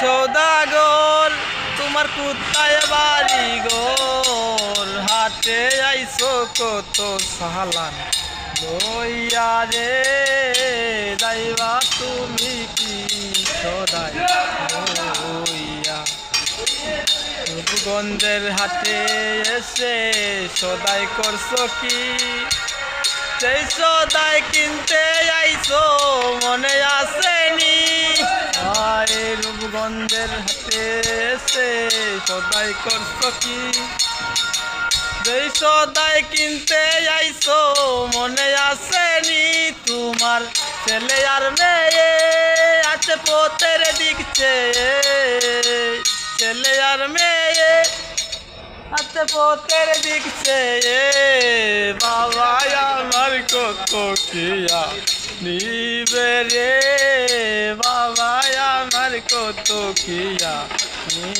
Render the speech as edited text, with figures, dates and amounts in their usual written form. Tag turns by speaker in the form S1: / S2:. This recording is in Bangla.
S1: সৌদাগর তোমার কুত্তায় বাড়ি গোর, হাটে আইসো কত সালান লইয়া রে, যাইবা তুমি কি সদাই লইয়া। রূপগঞ্জের হাটে এসে সদাই করছো কি, সেই সদাই কিনতে আইসো মনে আসেনি। আয় রূপগঞ্জের হাটে এসে সদাই করছো কি, যেই সদাই কিনতে আইসো মনে আসেনি। তোমার ছেলে আর মেয়ে আছে পথের দিক চেয়ে, ছেলে আর মেয়ে আছে পথের দিক চেয়ে। বাবা আমার কত কিয়া নিবে রে, বাবা আমার কত কিয়া নি।